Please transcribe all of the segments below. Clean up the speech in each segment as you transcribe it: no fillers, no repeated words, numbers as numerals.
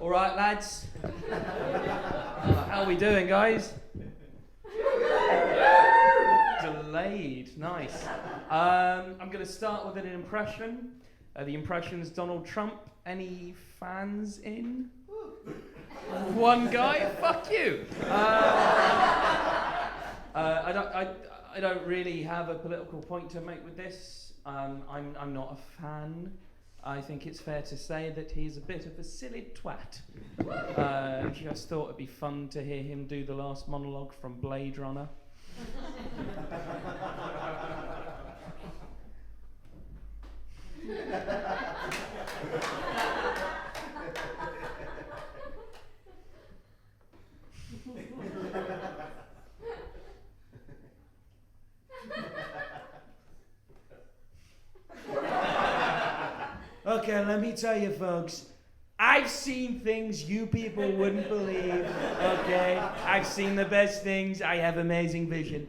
All right, lads. How are we doing, guys? Delayed, nice. I'm going to start with an impression. The impression is Donald Trump. Any fans in? One guy? Fuck you. I don't really have a political point to make with this. I'm not a fan. I think it's fair to say that he's a bit of a silly twat. Just thought it'd be fun to hear him do the last monologue from Blade Runner. Okay, let me tell you, folks. I've seen things you people wouldn't believe, okay? I've seen the best things. I have amazing vision.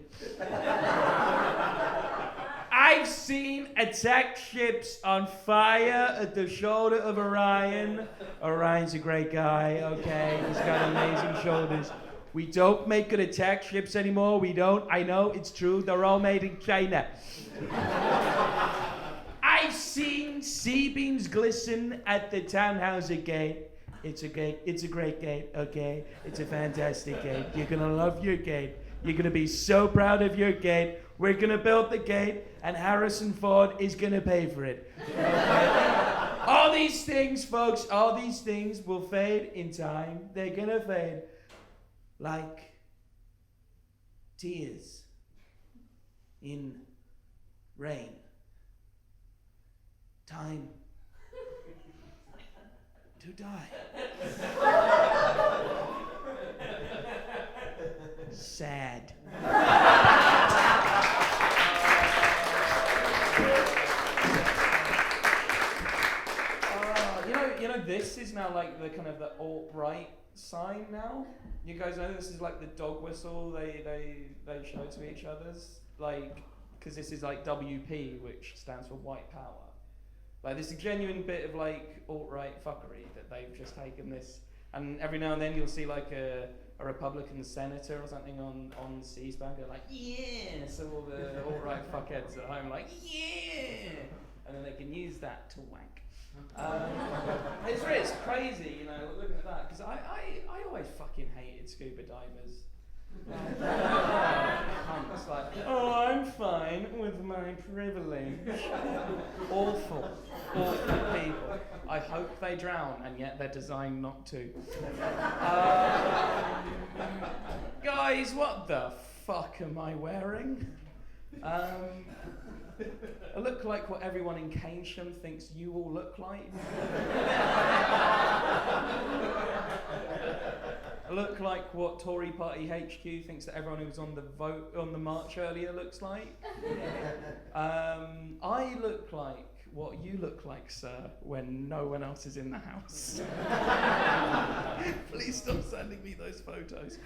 I've seen attack ships on fire at the shoulder of Orion. Orion's a great guy, okay? He's got amazing shoulders. We don't make good attack ships anymore. We don't. I know, it's true. They're all made in China. I've seen C-beams glisten at the Tannhauser Gate. It's a gate. It's a great gate, okay? It's a fantastic gate. You're going to love your gate. You're going to be so proud of your gate. We're going to build the gate, and Harrison Ford is going to pay for it. Okay? All these things, folks, all these things will fade in time. They're going to fade like tears in rain. Time to die. Sad. You know, this is now like the kind of the alt-right sign now. You guys know this is like the dog whistle they show to each other's, like, because this is like WP, which stands for white power. Like, there's a genuine bit of, like, alt-right fuckery that they've just taken this, and every now and then you'll see, like, a Republican senator or something on C-SPAN go, like, yeah! So all the alt-right fuckheads at home, like, yeah! And then they can use that to wank. It's crazy, you know, looking at that, because I always fucking hated scuba divers. It's like, oh, I'm fine with my privilege. Awful people. I hope they drown, and yet they're designed not to. Guys, what the fuck am I wearing? I look like what everyone in Keynsham thinks you all look like. I look like what Tory Party HQ thinks that everyone who was on the march earlier looks like. I look like what you look like, sir, when no one else is in the house. Please stop sending me those photos.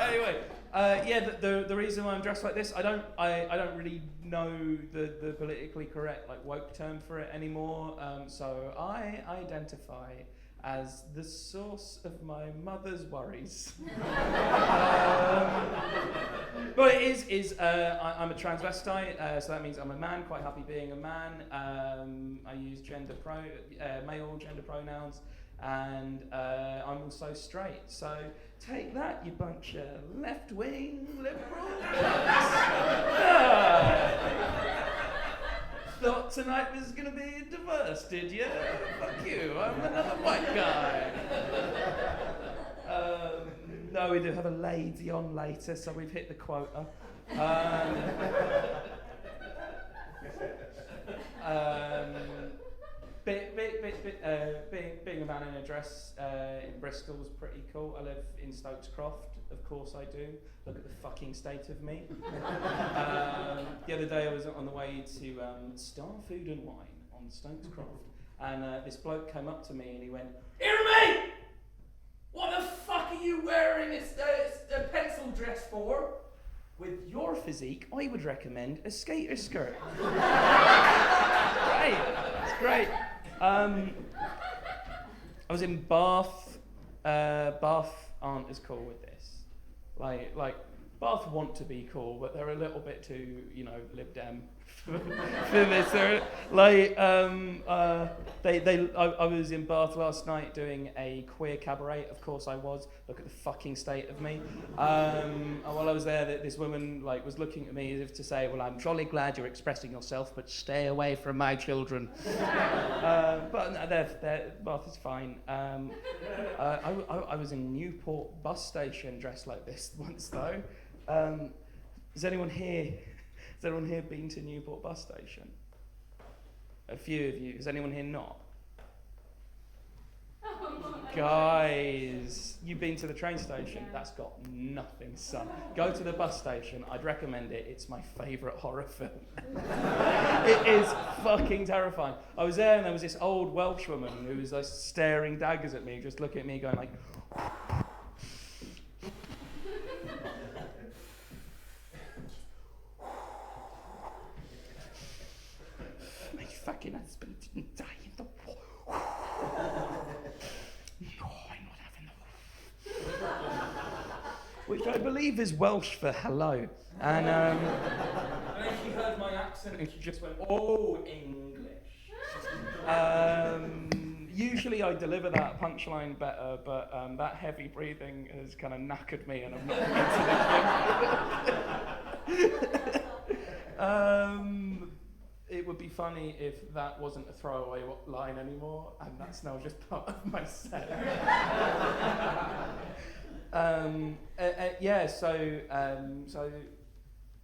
Anyway, the reason why I'm dressed like this, I don't really know the politically correct like woke term for it anymore. So I identify as the source of my mother's worries. But it is I'm a transvestite, so that means I'm a man, quite happy being a man. I use male gender pronouns, and I'm also straight. So take that, you bunch of left-wing liberals. Thought tonight was going to be diverse, did you? Fuck you, I'm another white guy. No, we do have a lady on later, so we've hit the quota. Being a man in a dress in Bristol's pretty cool. I live in Stokes Croft, of course I do. Look at the fucking state of me. The other day I was on the way to Star Food and Wine on Stokes Croft, and this bloke came up to me and he went, "Hear me! What the fuck are you wearing a pencil dress for? With your physique, I would recommend a skater skirt." It's great. I was in Bath. Bath aren't as cool with this. Like Bath want to be cool, but they're a little bit too, Lib Dem for this. They're, I was in Bath last night doing a queer cabaret. Of course I was. Look at the fucking state of me. And while I was there, this woman was looking at me as if to say, "Well, I'm jolly glad you're expressing yourself, but stay away from my children." But no, Bath is fine. I was in Newport bus station dressed like this once though. Has anyone here been to Newport bus station? A few of you. Has anyone here not? Guys, you've been to the train station? That's got nothing, son. Go to the bus station. I'd recommend it. It's my favourite horror film. It is fucking terrifying. I was there and there was this old Welsh woman who was staring daggers at me, just looking at me going like... My fucking husband didn't die in the war. No, I'm not having the war. Which I believe is Welsh for hello. And then she heard my accent and she just went, "Oh, English." Usually I deliver that punchline better, but that heavy breathing has kind of knackered me and I'm not into the gym. It would be funny if that wasn't a throwaway line anymore, and that's now just part of my set.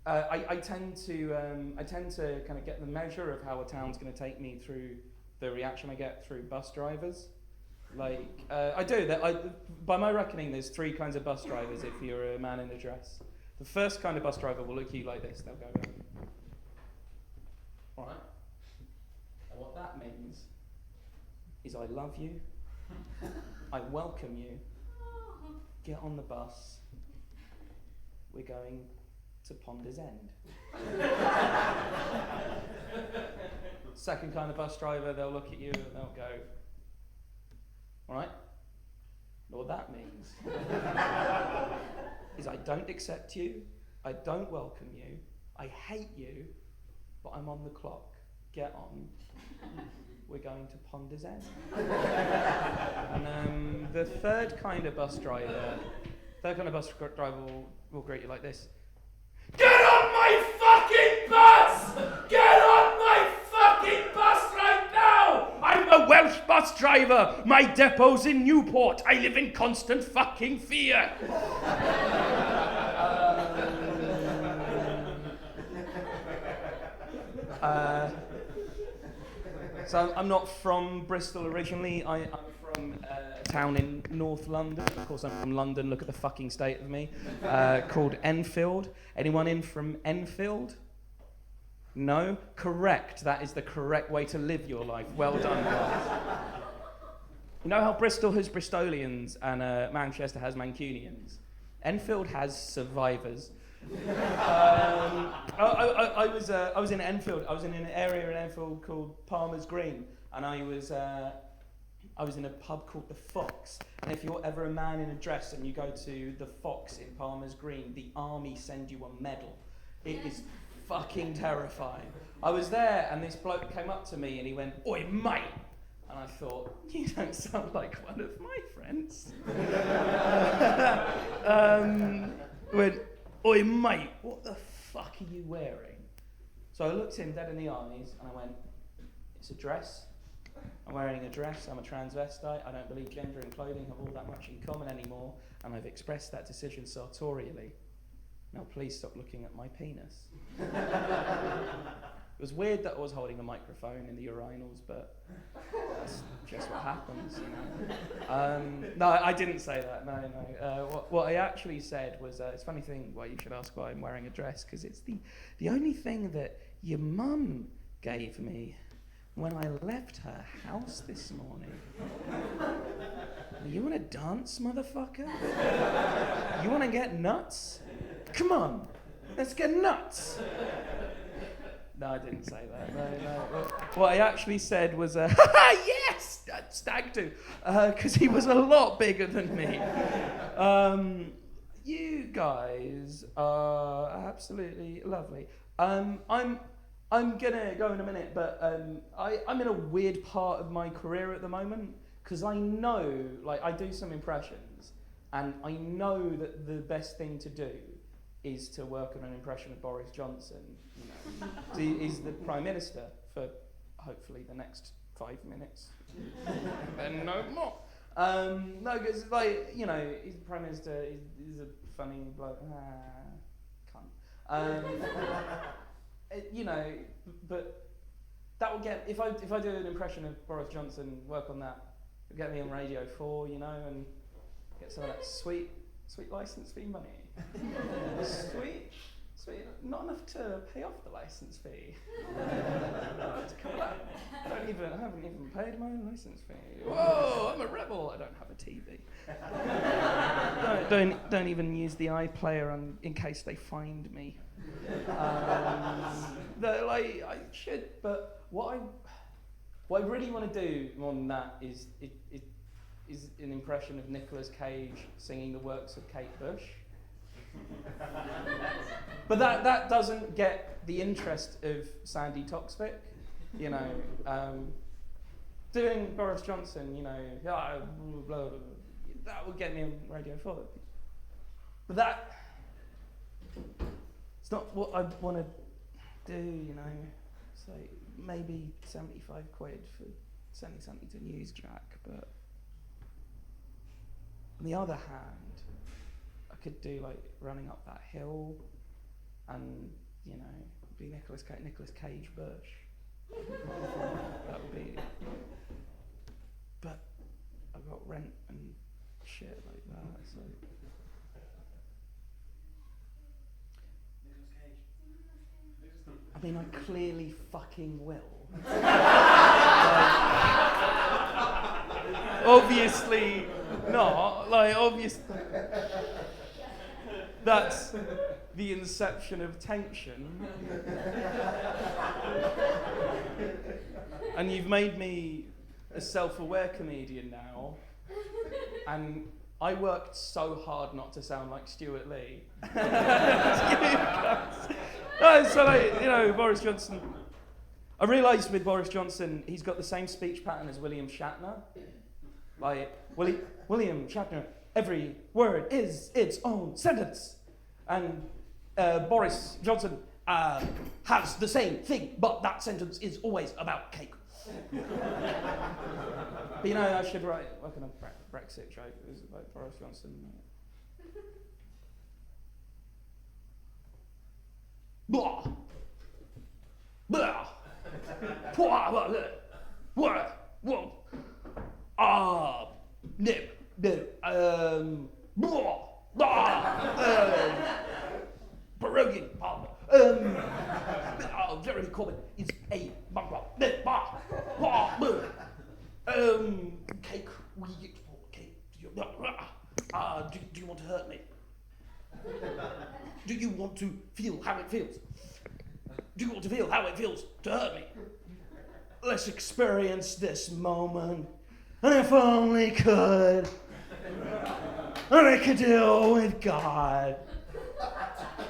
I tend to kind of get the measure of how a town's going to take me through the reaction I get through bus drivers. I do that. By my reckoning, there's three kinds of bus drivers. If you're a man in a dress, the first kind of bus driver will look at you like this. They'll go, "All right." And what that means is I love you. I welcome you. Get on the bus. We're going to Ponder's End. Second kind of bus driver, they'll look at you and they'll go, "All right." And what that means is I don't accept you. I don't welcome you. I hate you. But I'm on the clock. Get on. We're going to Ponder's End. And the third kind of bus driver will greet you like this. "Get on my fucking bus! Get on my fucking bus right now! I'm a Welsh bus driver. My depot's in Newport. I live in constant fucking fear." So I'm not from Bristol originally. I'm from a town in North London. Of course, I'm from London. Look at the fucking state of me. Called Enfield. Anyone in from Enfield? No? Correct. That is the correct way to live your life. Well done, guys. You know how Bristol has Bristolians and Manchester has Mancunians? Enfield has survivors. I was in Enfield. I was in an area in Enfield called Palmer's Green, and I was in a pub called the Fox. And if you're ever a man in a dress and you go to the Fox in Palmer's Green, the army send you a medal. It is fucking terrifying. I was there, and this bloke came up to me and he went, "Oi, mate!" And I thought, "You don't sound like one of my friends." Went, "Oi, mate, what the fuck are you wearing?" So I looked him dead in the eyes and I went, "It's a dress. I'm wearing a dress. I'm a transvestite. I don't believe gender and clothing have all that much in common anymore, and I've expressed that decision sartorially. Now please stop looking at my penis." It was weird that I was holding a microphone in the urinals, but that's just what happens, you know. No, I didn't say that. No. What I actually said was, it's a funny thing why you should ask why I'm wearing a dress, because it's the only thing that your mum gave me when I left her house this morning. You want to dance, motherfucker? You want to get nuts? Come on, let's get nuts. No, I didn't say that. No. What I actually said was, "Yes! stag do, because he was a lot bigger than me. You guys are absolutely lovely. I'm gonna go in a minute, but I'm in a weird part of my career at the moment, because I know, like, I do some impressions, and I know that the best thing to do is to work on an impression of Boris Johnson. You know, he's the Prime Minister for hopefully the next 5 minutes, and no more. No, because, like, you know, he's the Prime Minister. He's a funny bloke. Cunt. You know, but that will get, if I do an impression of Boris Johnson, work on that, it'll get me on Radio 4, you know, and get some of that sweet license fee money. Sweet, not enough to pay off the license fee. I haven't even paid my own license fee. Whoa, I'm a rebel. I don't have a TV. Don't even use the iPlayer in case they find me. Like, I should, but what I really want to do more than that is an impression of Nicolas Cage singing the works of Kate Bush. But that doesn't get the interest of Sandy Toksvig, you know. Doing Boris Johnson, you know, blah, blah, blah, that would get me on Radio 4. But it's not what I want to do, you know. So maybe 75 quid for sending something to Newsjack, but on the other hand, I could do, like, running up that hill and, you know, be Nicolas Cage Bush. That would be, but I've got rent and shit like that, so. I mean, I clearly fucking will. Obviously not. Like, obviously, that's the inception of tension. And you've made me a self-aware comedian now, and I worked so hard not to sound like Stuart Lee. So, like, you know, Boris Johnson. I realised with Boris Johnson, he's got the same speech pattern as William Shatner. Like, William Shatner, every word is its own sentence. And Boris Johnson has the same thing, but that sentence is always about cake. But, you know, I should work on a Brexit joke. It was like Boris Johnson. Blah. Blah. Proroguing Parliament. Jeremy Corbyn is a cake. Do you want to hurt me? Do you want to feel how it feels? Do you want to feel how it feels to hurt me? Let's experience this moment. And if only could, I make a deal with God.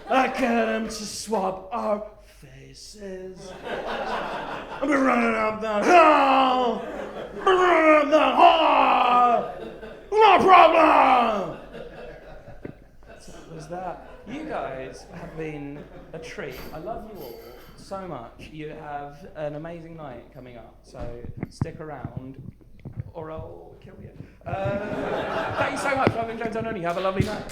I get him to swap our faces. I've been running up that hill. No problem. That was that. You guys have been a treat. I love you all so much. You have an amazing night coming up, so stick around or I'll kill you. Thank you so much. I've been James Only. Have a lovely night.